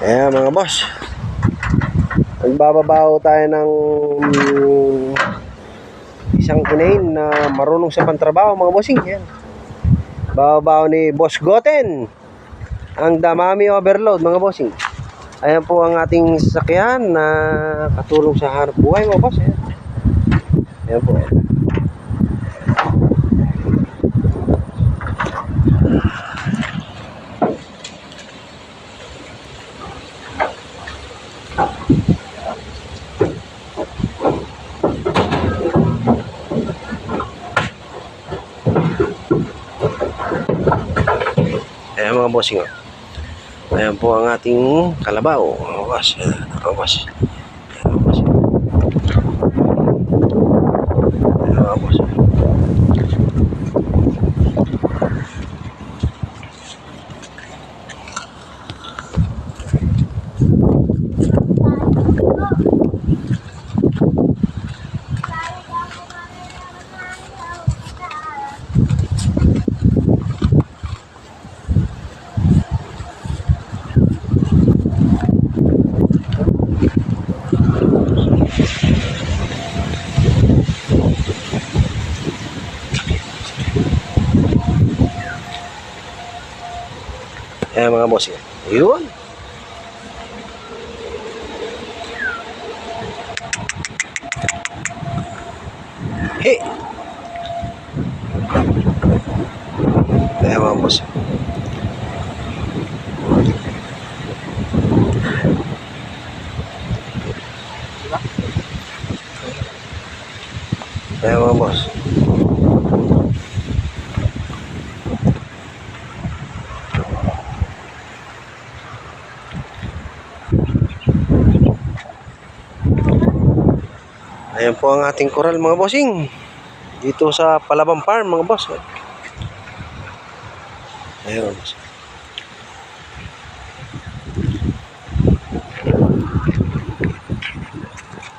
Ayan mga boss, magbababaho tayo ng isang inahin na marunong sa pantrabaho mga bossing. Ayan, bababaho ni Boss Goten, ang Damami Overload mga bossing. Ayan po ang ating sasakyan na katulong sa hanap buhay mga boss. Ayan, ayan po. Ayan mga bossing, oh. Ayan po ang ating kalabaw mga boss. Ayan mga boss. Ayan mga boss. Ayan mga boss. Ayan mga boss. Ayun. Hey. Ayan mga boss. Ayan mga boss. Ayan po ang ating coral mga bossing dito sa Palabang Farm mga boss. Ayan mga boss.